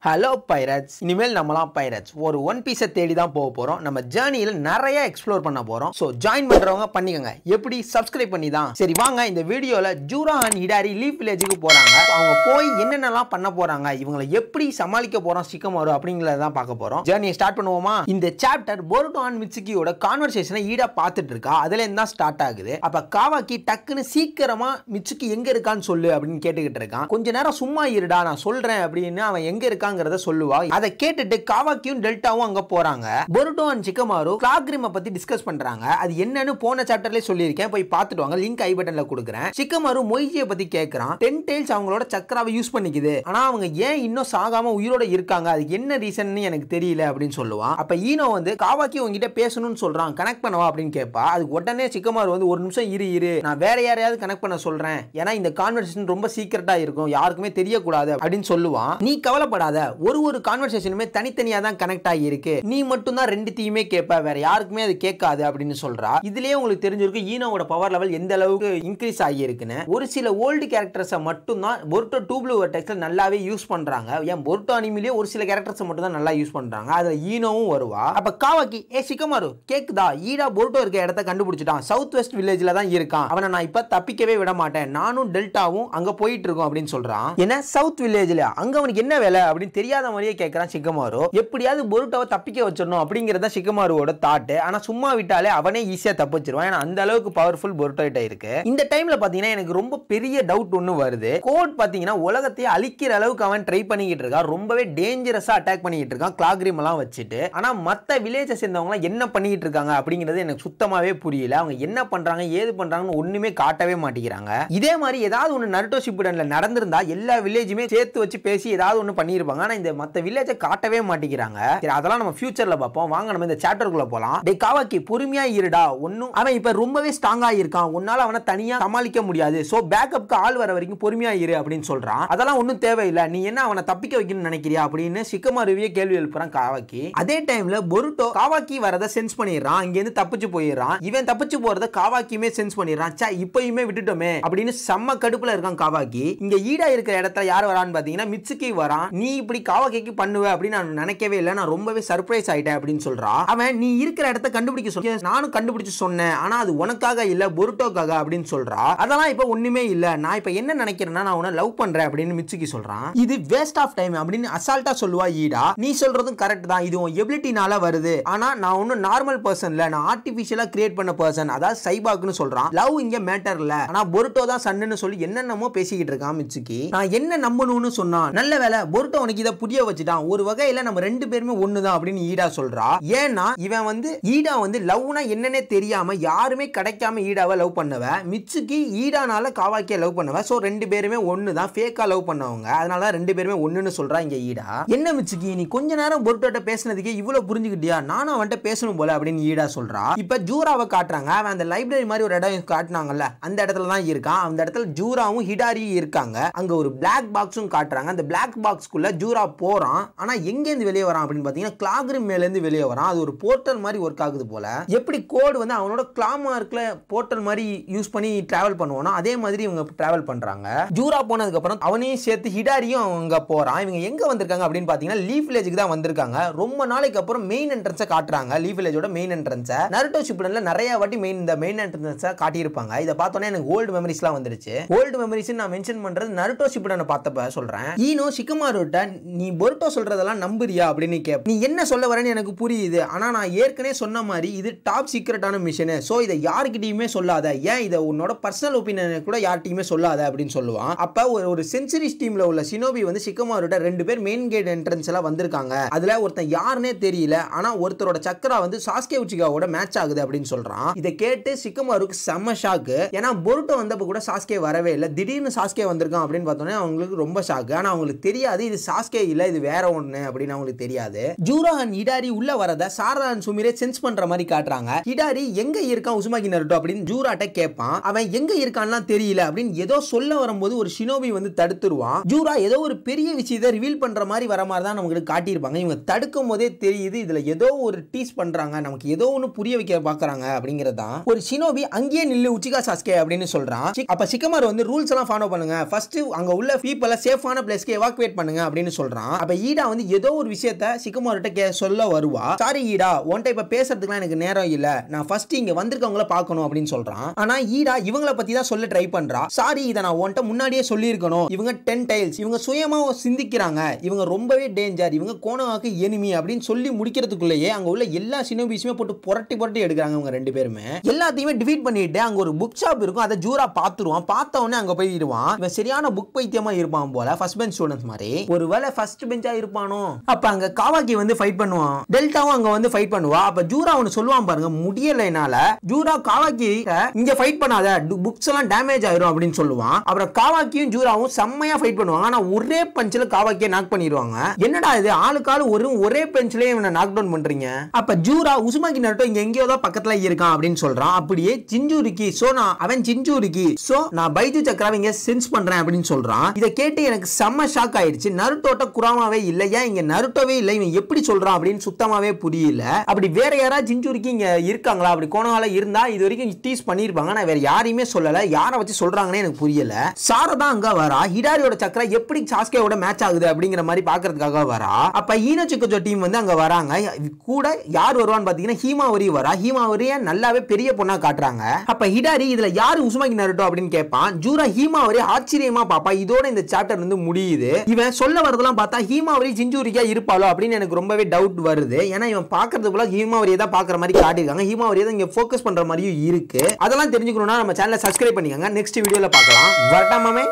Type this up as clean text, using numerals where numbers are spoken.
Hello pirates. இனிமேல் நம்மலாம் pirates ஒரு ஒன் பீஸை தேடி தான் போக போறோம். நம்ம ஜர்னியில் நிறைய எக்ஸ்ப்ளோர் பண்ண போறோம். ஸோ ஜாயின் பண்றவங்க பண்ணிக்கோங்க. எப்படி சப்ஸ்கிரைப் பண்ணி தான். சரி வாங்க, இந்த வீடியோல ஜூரா அண்ட் ஹிடாரி லீஃப் வில்லேஜுக்கு போறாங்க. அவங்க போய் என்னென்னலாம் பண்ண போறாங்க, இவங்களை எப்படி சமாளிக்க போறோம் சிக்கமாரு அப்படிங்கிறத தான் பார்க்க போறோம். ஜர்னியை ஸ்டார்ட் பண்ணுவோமா? இந்த சாப்டர் போருட்டோ அண்ட் மிட்சுகியோட கான்வர்சேஷனை ஈடா பார்த்துட்டு இருக்கா. அதுல இருந்து தான் ஸ்டார்ட் ஆகுது. அப்ப காவாக்கி டக்குன்னு சீக்கிரமா மிட்சுகி எங்க இருக்கான்னு சொல்லு அப்படின்னு கேட்டுக்கிட்டு இருக்கான். கொஞ்ச நேரம் சும்மா இருடா, நான் சொல்றேன் அப்படின்னு அவன் எங்க இருக்கான் சொல்லுவா. அதை கேட்டுட்டு காவாக்கியும் டெல்டாவும் அங்க போறாங்க. போருட்டோ அண்ட் சிக்கமாரு கிளாக்ரிமை பத்தி டிஸ்கஸ் பண்றாங்க. அது என்னன்னு போன சாப்டர்லயே சொல்லியிருக்கேன், போய் பார்த்துட்டு வாங்க. லிங்க் ஐ பட்டன்ல கொடுக்குறேன். சிக்கமாரு மொய்ஜியை பத்தி கேட்கறான். 10 டெய்ல்ஸ் அவங்களோட சக்கராவை யூஸ் பண்ணிக்குது, ஆனா அவங்க ஏன் இன்னும் சாகாம உயிரோட இருக்காங்க, அதுக்கு என்ன ரீசன் எனக்கு தெரியல அப்படின்னு சொல்லுவான். அப்ப ஈனோ வந்து காவாக்கி உங்ககிட்ட பேசணும்னு சொல்றான், கனெக்ட் பண்ணவா அப்படின்னு கேட்பா. அதுக்கு உடனே சிக்கமாரு வந்து ஒரு நிமிஷம் இரு, நான் வேற யாரையாவது கனெக்ட் பண்ண சொல்றேன், ஏன்னா இந்த கான்வர்சேஷன் ரொம்ப சீக்கிரட்டா இருக்கும், யாருக்குமே தெரியக்கூடாது அப்படின்னு சொல்லுவான். நீ கவலைப்படாத, ஒரு கான்வர்சேஷனுமே தனித்தனியா தான் கனெக்ட் ஆகி இருக்கு, நீ மட்டும் தான் ரெண்டுத்தையுமே கேட்ப, வேற யாருக்குமே அது கேட்காது அப்படின்னு சொல்றா. இதுலயே உங்களுக்கு தெரிஞ்சிருக்கு ஈனோவோட பவர் லெவல் எந்த அளவுக்கு இன்க்ரீஸ் ஆகி இருக்குன்னு. ஒரு சில ஓல்டு கேரக்டர்ஸை மட்டும் தான் போருட்டோ டூ ப்ளூ வெர்டெக்ஸ்ல நல்லாவே யூஸ் பண்றாங்க. ஏன் போருட்டோ அனிமிலே ஒரு சில கேரக்டர்ஸை மட்டும் தான் நல்லா யூஸ் பண்றாங்க. அதுல ஈனோவும் வருவா. அப்ப காவாக்கி, சிக்கமாரு கேக்குதா, ஈடா போருட்டோ இருக்க இடத்த கண்டுபிடிச்சிட்டான், சவுத் வெஸ்ட் வில்லேஜ்ல தான் இருக்கான், அவனை நான் இப்ப தப்பிக்கவே விட மாட்டேன், நானும் டெல்டாவும் அங்க போயிட்டு இருக்கோம் அப்படின்னு சொல்றான். என்ன சவுத் வில்லேஜ்ல அங்க அவனுக்கு என்ன வேலை அப்படின்னு தெரியாத மாதிரியே கேட்கறான் சிக்கமாரு. எப்படியாவது போருட்டோவை தப்பிக்க வச்சிடணும் அப்படிங்கறத சிக்கமாருவோட தாட். ஆனா சும்மா விட்டாலே அவனே ஈஸியா தப்பிச்சிருவான், ஏன்னா அந்த அளவுக்கு பவர்ஃபுல் போருட்டோ கிட்ட இருக்கு. இந்த டைம்ல பாத்தீங்கன்னா எனக்கு ரொம்ப பெரிய டவுட் ஒன்னு வருது. கோட் பாத்தீங்கன்னா உலகத்தையே அழிக்கிற அளவுக்கு அவன் ட்ரை பண்ணிக்கிட்டு இருக்கான், ரொம்பவே டேஞ்சரஸா அட்டாக் பண்ணிக்கிட்டு இருக்கான் கிளாக்ரிம் எல்லாம் வச்சுட்டு. ஆனா மத்த வில்லேஜை சேர்ந்தவங்க என்ன பண்ணிக்கிட்டு இருக்காங்க அப்படிங்கிறது எனக்கு சுத்தமாவே புரியல. அவங்க என்ன பண்றாங்க ஏது பண்றாங்கன்னு ஒண்ணுமே காட்டவே மாட்டேங்கிறாங்க. இதே மாதிரி ஏதாவது ஒன்னு நருட்டோ ஷிப்புடன்ல நடந்திருந்தா எல்லா வில்லேஜுமே சேர்த்து வச்சு பேசி ஏதாவது ஒன்னு பண்ணிருப்பாங்க. ஆனா இந்த மத்த வில்லேஜை காட்டவே மாட்டேங்கிறாங்க. அதெல்லாம் நம்ம ஃபியூச்சர்ல பார்ப்போம். வாங்க நம்ம இந்த சாப்டருக்குள்ள போலாம். டேய் காவாக்கி, பொறுமையா இருடா, ஒண்ணும் அவன் இப்ப ரொம்பவே ஸ்ட்ராங்கா இருக்கான், உன்னால அவனை தனியா சமாளிக்க முடியாது, சோ பேக்கப்க்கு ஆள் வர வரைக்கும் பொறுமையா இரு அப்படின்னு சொல்றான். அதெல்லாம் ஒண்ணும் தேவையில்லை, நீ என்ன அவனை தப்பிக்க வைக்கணும்னு நினைக்கிறியா அப்படின்னு சிக்கமாருவியே கேள்வி எழுப்புறான் காவாக்கி. அதே டைம்ல போருட்டோ காவாக்கி வரத சென்ஸ் பண்ணிடுறான், இங்க இருந்து தப்பிச்சு போயிடுறான். இவன் தப்பிச்சு போறத காவாக்கியுமே சென்ஸ் பண்ணிடுறான். சே, இப்பயுமே விட்டுட்டோமே அப்படின்னு செம்ம கடுப்புல இருக்கான் காவாக்கி. இங்க ஈடா இருக்கிற இடத்துல யார் வரான்னு பாத்தீங்கன்னா மிட்சுகி வரான். நீ இப்படி காவாக்கிக்கு பண்ணுவ அப்படின்னு நான் நினைக்கவே இல்லை, நான் ரொம்பவே சர்ப்ரைஸ் ஆயிட்டேன் அப்படின்னு சொல்றா. அவன் நீ இருக்கிற இடத்த கண்டுபிடிக்க சொல்லி நானும் கண்டுபிடிச்சு சொன்னேன், ஆனா அது உனக்காக இல்ல போருட்டோக்காக அப்படின்னு சொல்றா. அதெல்லாம் இப்ப ஒண்ணுமே இல்ல, நான் இப்ப என்ன நினைக்கிறேன்னா நான் உன்னை லவ் பண்றேன் அப்படின்னு மிட்சுகி சொல்றான். இது வேஸ்ட் ஆஃப் டைம் அப்படின்னு அசால்ட்டா சொல்லுவா ஈடா. நீ சொல்றதும் கரெக்ட் தான், இது உன் எபிலிட்டினால வருது, ஆனா நான் ஒன்னும் நார்மல் பர்சன் இல்ல, நான் ஆர்டிபிஷியலா கிரியேட் பண்ண பர்சன், அதாவது சைபாக்னு சொல்றான். லவ் இங்க மேட்டர் இல்ல, ஆனா போருட்டோ தான் சன்னுன்னு சொல்லி என்னென்னமோ பேசிக்கிட்டு இருக்கான் மிட்சுகி. நான் என்ன நம்பணும்னு சொன்னா, நல்ல வேலை போருட்டோ உனக்கு இதை புரிய வச்சுட்டான், ஒரு வகையில நம்ம ரெண்டு பேருமே ஒண்ணுதான் அப்படின்னு ஈடா சொல்றா. ஏன்னா இவன் வந்து ஈடா வந்து லவ்னா என்னன்னே தெரியாம யாருமே கிடைக்காம ஈடாவை லவ் பண்ணவ, மிட்சுகி ஈடானால காவாக்கிய லவ் பண்ணவ, சோ ரெண்டு பேருமே ஒண்ணுதான், ஃபேக்கா லவ் பண்ணவங்க, அதனால ரெண்டு பேருமே ஒண்ணுன்னு சொல்றா இங்க ஈடா. என்ன மிட்சுகி, நீ கொஞ்ச நேரம் போருட்டோட்ட பேசினதுக்கே இவ்வளவு புரிஞ்சுக்கிட்டியா, நானும் அவன்கிட்ட பேசணும் போல அப்படின்னு ஈடா சொல்றா. இப்ப ஜூராவை காட்டுறாங்க. அவன் அந்த லைப்ரரி மாதிரி ஒரு இடம் காட்டினாங்கல்ல, அந்த இடத்துல தான் இருக்கான். அந்த இடத்துல ஜூராவும் ஹிடாரியும் இருக்காங்க. அங்க ஒரு பிளாக் பாக்ஸும் காட்டுறாங்க. அந்த பிளாக் பாக்ஸ்க்குள்ள ஜூரா போறான். ஆனா எங்க இருந்து வெளியே வரான் அப்படின்னு பாத்தீங்கன்னா கிளாக்ரிம் மேல இருந்து வெளியே வரான். அது ஒரு போர்ட்டல் மாதிரி ஒர்க் ஆகுது போல. எப்படி கோட் வந்து அவனோட கிளாமார்க்ல போர்ட்டல் மாதிரி யூஸ் பண்ணி டிராவல் பண்ணுவானோ அதே மாதிரி இவங்க டிராவல் பண்றாங்க. ஜூரா போனதுக்கு அப்புறம் அவனையும் சேர்த்து ஹிடாரியும் அங்க போறான். இவங்க எங்க வந்திருக்காங்க அப்படின்னு பாத்தீங்கன்னா லீஃப் வில்லேஜுக்கு தான் வந்திருக்காங்க. ரொம்ப நாளைக்கு அப்புறம் மெயின் என்ட்ரன்ஸை காட்டுறாங்க. லீஃப் வில்லேஜோட மெயின் என்ட்ரன்ஸை நருட்டோ ஷிப்புடன்ல நிறைய வாட்டி மெயின் என்ட்ரன்ஸை காட்டியிருப்பாங்க. இதை பார்த்தோன்னே எனக்கு ஓல்டு மெமரிஸ்லாம் வந்துருச்சு. ஓல்டு மெமரிஸ் நான் மென்ஷன் பண்றது நருட்டோ ஷிப்புடனை பார்த்தப்ப சொல்றேன். ஈனோ சிக்கமாருட்ட நீ போருட்டோ சொல்றதெல்லாம் நம்புறியா அப்படின்னு கேப். நீ என்ன சொல்ல வரேன்னு எனக்கு புரியுது, ஆனா நான் ஏற்கனவே சொன்ன மாதிரி இது டாப் சீக்ரெட்டான மிஷன், சோ இதை யார்கிட்டயுமே சொல்லாத, ஏன் இதை உன்னோட பர்சனல் ஒப்பீனியன் கூட யார்கிட்டயுமே சொல்லாத அப்படின்னு சொல்லுவான். அப்ப ஒரு சென்சுரிஸ் டீம்ல உள்ள சினோபி வந்து சிக்கமாருட்ட ரெண்டு பேர் மெயின் கேட் என்ட்ரன்ஸ் எல்லாம் வந்திருக்காங்க, அதுல ஒருத்தன் யாருன்னே தெரியல, ஆனா ஒருத்தரோட சக்கரா வந்து சாஸ்கே உச்சிகாவோட மேட்ச் ஆகுது அப்படின்னு சொல்றான். இதை கேட்டு சிக்கமாருக்கு செம்ம ஷாக்கு. ஏன்னா போருட்டோ வந்தப்ப கூட சாஸ்கே வரவே இல்லை, திடீர்னு சாஸ்கே வந்திருக்கான் அப்படின்னு பார்த்தோன்னே அவங்களுக்கு ரொம்ப ஷாக்கு. ஆனா அவங்களுக்கு தெரியாது இது சாஸ்கே இல்ல, இது வேற ஒண்ணு அப்படின்னு அவங்களுக்கு தெரியாது. ஜூரா அண்ட் ஹிடாரி உள்ள வரத சாரா அண்ட் சுமிரே சென்ஸ் பண்ற மாதிரி காட்டுறாங்க. ஹிடாரி எங்க இருக்கான் உசுமாகி நருட்டோ அப்படின்னு ஜூராட்ட கேட்பான். அவன் எங்க இருக்கான்லாம் தெரியல அப்படின்னு ஏதோ சொல்ல வரும்போது ஒரு ஷினோபி வந்து தடுத்துருவான். ஜூரா ஏதோ ஒரு பெரிய விஷயத்தை ரிவீல் பண்ற மாதிரி வர மாதிரி தான் நமக்கு காட்டியிருப்பாங்க. இவங்க தடுக்கும் போதே தெரியுது இதுல ஏதோ ஒரு டீஸ் பண்றாங்க, நமக்கு ஏதோ ஒன்னு புரிய வைக்க பாக்குறாங்க அப்படிங்கறதான். ஒரு ஷினோபி அங்கேயே நில்லு உச்சிகா சாஸ்கே அப்படின்னு சொல்றான். அப்ப சிக்கமாரு வந்து ரூல்ஸ் எல்லாம் ஃபாலோ பண்ணுங்க, ஃபர்ஸ்ட் அங்க உள்ள பீப்பிள சேஃபான பிளேஸ்க்கு எவாக்குவேட் பண்ணுங்க அப்படின்னு சொல்றான். அப்ப ஈடா வந்து ஏதோ ஒரு விஷயத்த சிக்கமோரிட்ட சொல்ல வருவா. சாரி ஈடா, உன்கிட்ட இப்ப பேசுறதுக்குலாம் எனக்கு நேரம் இல்ல, நான் ஃபர்ஸ்ட் இங்க வந்திருக்கவங்கள பார்க்கணும் அப்படின்னு சொல்றான். ஆனா ஈடா இவங்கள பத்தி தான் சொல்ல ட்ரை பண்றா. சாரி, இத நான் உன்கிட்ட முன்னாடியே சொல்லியிருக்கணும், இவங்க 10 டைல்ஸ், இவங்க சுயமா சிந்திக்கிறாங்க, இவங்க ரொம்பவே டேஞ்சர், இவங்க கோனோஹாக்கு எனிமி அப்படின்னு சொல்லி முடிக்கிறதுக்குள்ளேயே அங்க உள்ள எல்லா சினோபிஸுமே போட்டு புரட்டி எடுக்கிறாங்க. அவங்க ரெண்டு பேருமே எல்லாத்தையுமே டிஃபீட் பண்ணிட்டு அங்க ஒரு புக் ஷாப் இருக்கும், அதை ஜூரா பாத்துருவான். பார்த்த உடனே அங்க போயிடுவான். இவன் சரியான புக் பைத்தியமா இருப்பான் போல, ஃபர்ஸ்ட் பெஞ்ச் ஸ்டூடண்ட்ஸ் மாதிரி. ஒருவேளை ஃபர்ஸ்ட் பெஞ்சா இருப்பானோ. அப்ப அங்க காவாக்கி வந்து ஃபைட் பண்ணுவான், டெல்டாவும் அங்க வந்து ஃபைட் பண்ணுவா. அப்ப ஜூரா ஒன்னு சொல்லுவான் பாருங்க, முடியல என்னால. ஜூரா காவாக்கி இங்க ஃபைட் பண்ணாத, புக்ஸ் எல்லாம் டேமேஜ் ஆயிரும் அப்படின்னு சொல்லுவான். அப்புறம் காவாக்கியும் ஜூராவும் செம்மையா ஃபைட் பண்ணுவாங்க. ஆனா ஒரே பஞ்ச்ல காவாக்கியை நாக் பண்ணிடுவாங்க. என்னடா இது, ஆளுக்கு ஆளு ஒரே பஞ்ச்லயே இவனை நாக் டவுன் பண்றீங்க. அப்ப ஜூரா உசுமாக்கி நருட்டோ இங்க எங்கேயோ தான் பக்கத்துல இருக்கான் அப்படின்னு சொல்றான். அப்படியே ஜின்ஜூரிக்கு அவன் ஜின்ஜூரிக்கு நான் பைஜு சக்ராவை இங்க சென்ஸ் பண்றேன் அப்படின்னு சொல்றான். இதை கேட்டு எனக்கு செம்ம ஷாக் ஆயிடுச்சு. நருட்டோட்ட குராமாவே இல்ல, ஏன் இங்க நருட்டோவே இல்ல, இவன் எப்படி சொல்றான் அப்படின்னு சுத்தமாவே புரியல. அப்படி வேற யாராவது ஜின்ஜூரிக்கு இங்க இருக்காங்களா, அப்படி கோனோஹால இருந்தா இது வரைக்கும் டீஸ் பண்ணிருப்பாங்க. நான் வேற யாரையுமே சொல்லல, யாரை வச்சு சொல்றாங்கன்னு எனக்கு புரியல. சாரா தான் அங்க வரா. ஹிடாரியோட சக்ரா எப்படி சாஸ்கேவோட மேட்ச் ஆகுது அப்படிங்கிற மாதிரி பாக்குறதுக்காக வரா. அப்ப ஈனோசுகோ டீம் வந்து அங்க வராங்க. கூட யார் வருவான்னு பாத்தீங்கன்னா ஹீமாவரி வரா. ஹீமாவரிய நல்லாவே பெரிய பொண்ணா காட்டுறாங்க. அப்ப ஹிடாரி இதுல யாரு உசுமாக்கி நருட்டோ அப்படின்னு கேட்பான். ஜூரா ஹீமாவரி ஆச்சரியமா பாப்பா. இதோட இந்த சாப்டர் வந்து முடியுது. இவன் சொல்ல வரதெல்லாம் பார்த்தா ஹீமாவரி ஜின்ஜூரிக்கா இருப்பாளோ அப்படின்னு எனக்கு ரொம்பவே டவுட் வருது. ஏன்னா இவன் பாக்குறதுக்குள்ள ஹீமாவரியை தான் பாக்குற மாதிரி காட்டியிருக்காங்க. ஹீமாவரியை தான் இங்க ஃபோக்கஸ் பண்ற மாதிரியும் இருக்கு. அதெல்லாம் தெரிஞ்சுக்கணும்னா நம்ம சேனலை சப்ஸ்கிரைப் பண்ணிக்கோங்க. நெக்ஸ்ட் வீடியோல பார்க்கலாம். வரட்டா மாமே.